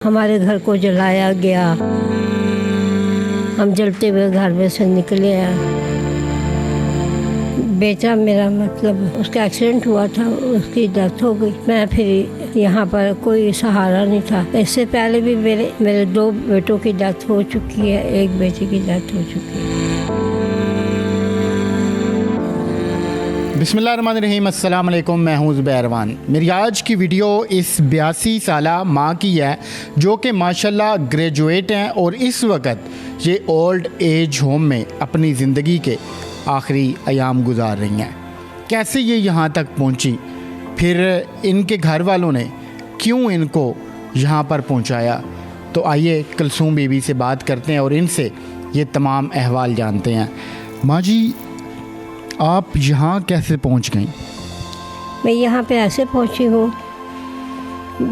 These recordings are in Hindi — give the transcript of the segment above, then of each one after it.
हमारे घर को जलाया गया, हम जलते हुए घर में से निकले हैं। बेटा मेरा मतलब उसका एक्सीडेंट हुआ था, उसकी डेथ हो गई। मैं फिर यहाँ पर कोई सहारा नहीं था। इससे पहले भी मेरे 2 बेटों की डेथ हो चुकी है, 1 बेटी की डेथ हो चुकी है। बिस्मिल्लाहिर्रहमानिर्रहीम, अस्सलाम वालेकुम। मैं हूं ज़ुबैरवान। मेरी आज की वीडियो इस 82 साला माँ की है जो कि माशाल्लाह ग्रेजुएट हैं और इस वक्त ये ओल्ड एज होम में अपनी ज़िंदगी के आखिरी अयाम गुजार रही हैं। कैसे ये यहाँ तक पहुँची, फिर इनके घर वालों ने क्यों इनको यहाँ पर पहुँचाया, तो आइए कुलसूम बीबी से बात करते हैं और इनसे ये तमाम अहवाल जानते हैं। माँ जी, आप यहाँ कैसे पहुँच गई? मैं यहाँ पे ऐसे पहुँची हूँ,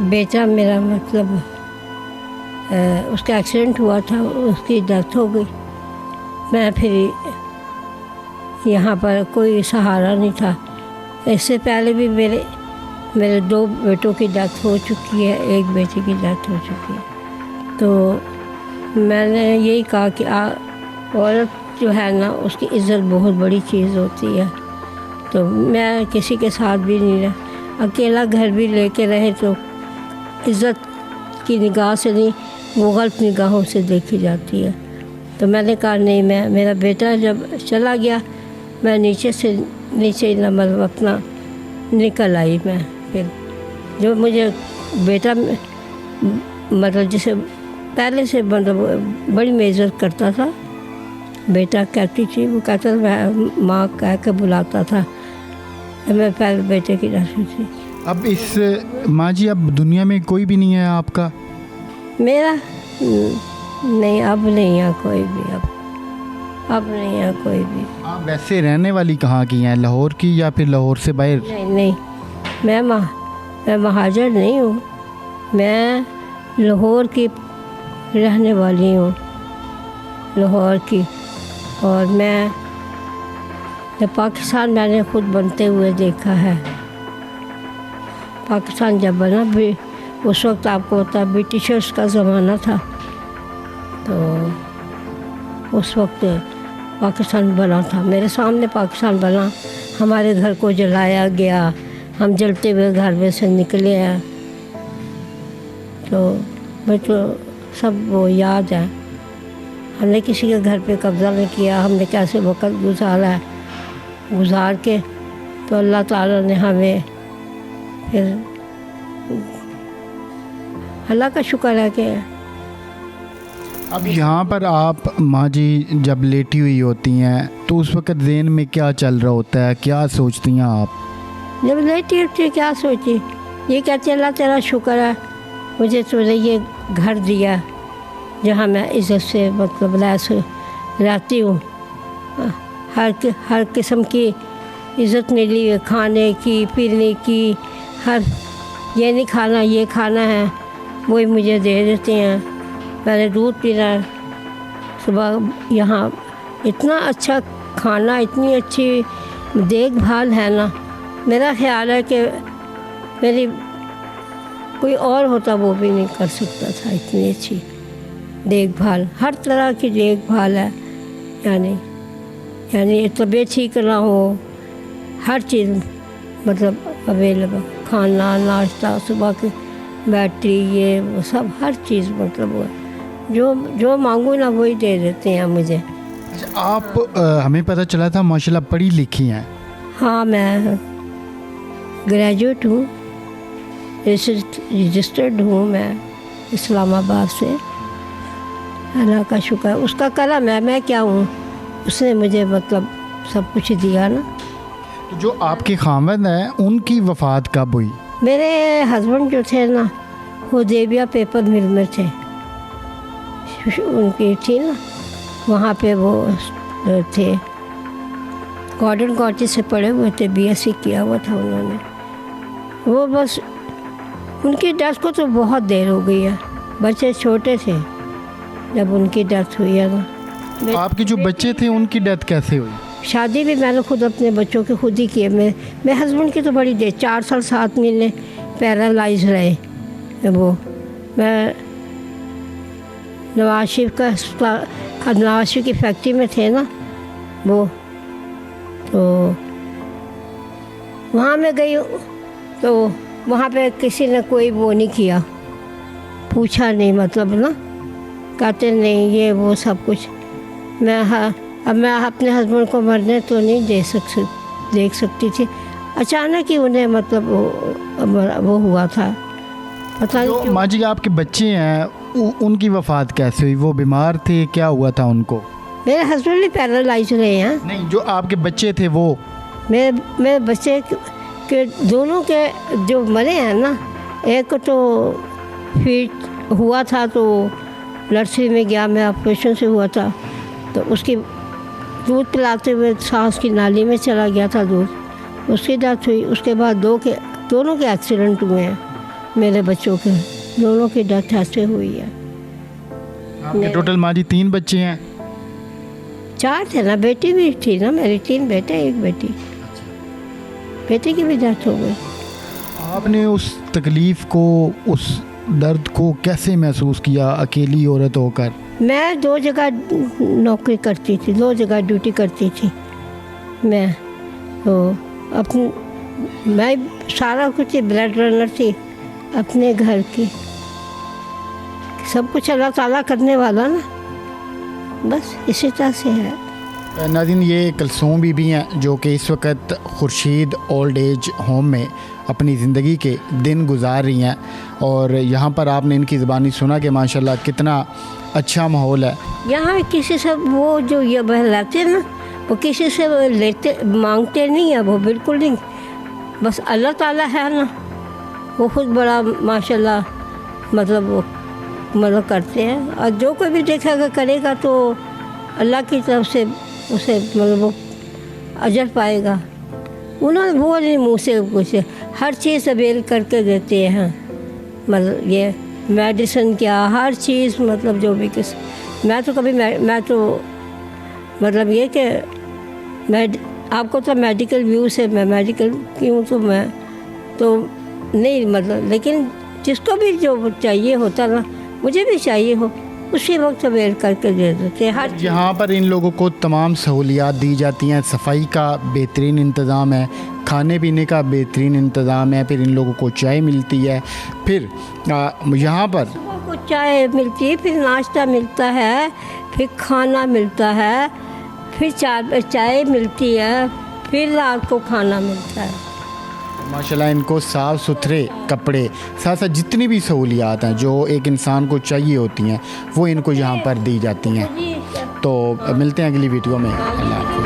बेटा मेरा मतलब उसका एक्सीडेंट हुआ था, उसकी डेथ हो गई। मैं फिर यहाँ पर कोई सहारा नहीं था। इससे पहले भी मेरे 2 बेटों की डेथ हो चुकी है, 1 बेटी की डेथ हो चुकी है। तो मैंने यही कहा कि औरत जो है ना, उसकी इज़्ज़त बहुत बड़ी चीज़ होती है। तो मैं किसी के साथ भी नहीं रहा, अकेला घर भी लेके रहे तो इज़्ज़त की निगाह से नहीं, वो गलत निगाहों से देखी जाती है। तो मैंने कहा नहीं, मेरा बेटा जब चला गया, मैं नीचे मतलब अपना निकल आई। मैं फिर जो मुझे बेटा मतलब जिसे पहले से मतलब बड़ी मैं इज़्ज़त करता था, बेटा कहती थी, वो कहता था, मैं माँ कह के बुलाता था। मैं पहले बेटे की रस्म थी। अब इस माँ जी, अब दुनिया में कोई भी नहीं है आपका? मेरा नहीं, अब नहीं है कोई भी, अब नहीं है कोई भी। आप वैसे रहने वाली कहाँ की हैं, लाहौर की या फिर लाहौर से बाहर? नहीं, मैं महाजर नहीं हूँ, मैं लाहौर की रहने वाली हूँ, लाहौर की। और मैं पाकिस्तान मैंने खुद बनते हुए देखा है। पाकिस्तान जब बना भी, उस वक्त आपको पता है ब्रिटिशर्स का ज़माना था, तो उस वक्त पाकिस्तान बना था। मेरे सामने पाकिस्तान बना, हमारे घर को जलाया गया, हम जलते हुए घर में से निकले हैं। तो मैं तो सब वो याद है। हमने किसी के घर पे कब्ज़ा नहीं किया, हमने कैसे वक्त गुजार के तो अल्लाह ताला ने हमें फिर अल्लाह का शुक्र है कि अब यहाँ पर आप माँ जी जब लेटी हुई होती हैं तो उस वक्त ज़हन में क्या चल रहा होता है, क्या सोचती हैं आप? जब लेटी उठती क्या सोची, ये कहती अल्लाह तेरा शुक्र है, मुझे तूने ये घर दिया जहाँ मैं इज़्ज़त से मतलब लैस रहती हूँ। हर किस्म की इज़्ज़त मिली है, खाने की, पीने की, हर ये नहीं खाना, ये खाना है, वही मुझे दे देते हैं। मैंने दूध पीना सुबह, यहाँ इतना अच्छा खाना, इतनी अच्छी देखभाल है ना। मेरा ख्याल है कि मेरी कोई और होता वो भी नहीं कर सकता था, इतनी अच्छी देखभाल, हर तरह की देखभाल है। यानी तबीयत ठीक ना हो, हर चीज़ मतलब अवेलेबल, खाना, नाश्ता, सुबह की बैटरी, ये वो सब हर चीज़ मतलब वो जो मांगू ना वही दे देते हैं मुझे। अच्छा, आप हमें पता चला था माशाल्लाह पढ़ी लिखी हैं। हाँ, मैं ग्रेजुएट हूँ, रजिस्टर्ड हूँ मैं इस्लामाबाद से। अल्लाह का शुक्र, उसका करम है, मैं क्या हूँ, उसने मुझे मतलब सब कुछ दिया ना। तो जो आपके खामद हैं उनकी वफ़ात कब हुई? मेरे हस्बैंड जो थे ना, हुदैबिया पेपर मिल में थे, उनकी थी ना, वहाँ पे वो थे, गॉर्डन कॉलेज से पढ़े हुए थे, BSc किया हुआ था उन्होंने। वो बस उनकी डेथ को तो बहुत देर हो गई है, बच्चे छोटे थे जब उनकी डेथ हुई है ना। आपके जो बच्चे थे उनकी डेथ कैसे हुई? शादी भी मैंने खुद अपने बच्चों के खुद ही किए। मेरे हस्बैंड की तो बड़ी देर, 4 साल साथ मिलने पैरालाइज रहे वो। मैं नवाज शरीफ का अस्पताल, नवाज शरीफ की फैक्ट्री में थे ना वो, तो वहाँ मैं गई तो वहाँ पे किसी ने कोई वो नहीं किया, पूछा नहीं, मतलब ना कहते नहीं ये वो सब कुछ। अब मैं अपने हस्बैंड को मरने तो नहीं देख सकती थी। अचानक ही उन्हें मतलब वो हुआ था, पता नहीं क्यों। माँ जी आपके बच्चे हैं, उनकी वफ़ात कैसे हुई? वो बीमार थे, क्या हुआ था उनको? मेरे हस्बैंड भी पैरालाइज रहे हैं। नहीं, जो आपके बच्चे थे वो? मेरे बच्चे के दोनों के जो मरे हैं ना, एक को तो फिट हुआ था तो नर्सरी में गया, मैं ऑपरेशन से हुआ था, तो उसकी दूध पिलाते हुए सांस की नाली में चला गया था दूध, उसकी डेथ हुई। उसके बाद दोनों के एक्सीडेंट हुए हैं, मेरे बच्चों के दोनों की डेथ ऐसे हुई है। आपके टोटल माँ जी 3 बच्चे हैं? 4 थे ना, बेटी भी थी ना मेरी, 3 बेटे 1 बेटी, बेटी की भी डेथ हो गई। आपने उस तकलीफ़ को, उस दर्द को कैसे महसूस किया अकेली औरत होकर? मैं 2 जगह नौकरी करती थी, 2 जगह ड्यूटी करती थी मैं, तो मैं सारा कुछ ब्लड रनर थी अपने घर की, सब कुछ अल्लाह ताला करने वाला ना, बस इसी तरह से है। नाज़रीन, ये कुलसूम बीबी हैं जो कि इस वक्त खुर्शीद ओल्ड एज होम में अपनी ज़िंदगी के दिन गुजार रही हैं, और यहाँ पर आपने इनकी ज़बानी सुना कि माशाल्लाह कितना अच्छा माहौल है। यहाँ किसी से वो जो ये बहलाते हैं ना, वो किसी से लेते मांगते नहीं है, वो बिल्कुल नहीं, बस अल्लाह ताला है ना, वो खुद बड़ा माशाल्लाह मतलब करते हैं, और जो कोई भी देखेगा करेगा तो अल्लाह की तरफ से उसे मतलब वो अजर पाएगा। उन्होंने वो नहीं मुँह से कुछ, हर चीज़ अवेल करके देते हैं, मतलब ये मेडिसिन क्या, हर चीज़, मतलब जो भी किस, मैं तो कभी मैं तो मतलब ये कि मैं आपको तो मेडिकल व्यू से मैं मेडिकल की हूँ, तो मैं तो नहीं मतलब, लेकिन जिसको भी जो चाहिए होता ना, मुझे भी चाहिए हो, उसी वक्त अवेयर करके दे देते हैं हर। यहाँ पर इन लोगों को तमाम सहूलियात दी जाती हैं, सफाई का बेहतरीन इंतज़ाम है, खाने पीने का बेहतरीन इंतज़ाम है, फिर इन लोगों को चाय मिलती है, फिर यहाँ पर सुबह को चाय मिलती है, फिर नाश्ता मिलता है, फिर खाना मिलता है, फिर चाय मिलती है, फिर रात को खाना मिलता है। माशाल्लाह इनको साफ़ सुथरे कपड़े, साथ साथ जितनी भी सहूलियात हैं जो एक इंसान को चाहिए होती हैं वो इनको यहाँ पर दी जाती हैं। तो मिलते हैं अगली वीडियो में। अल्लाह।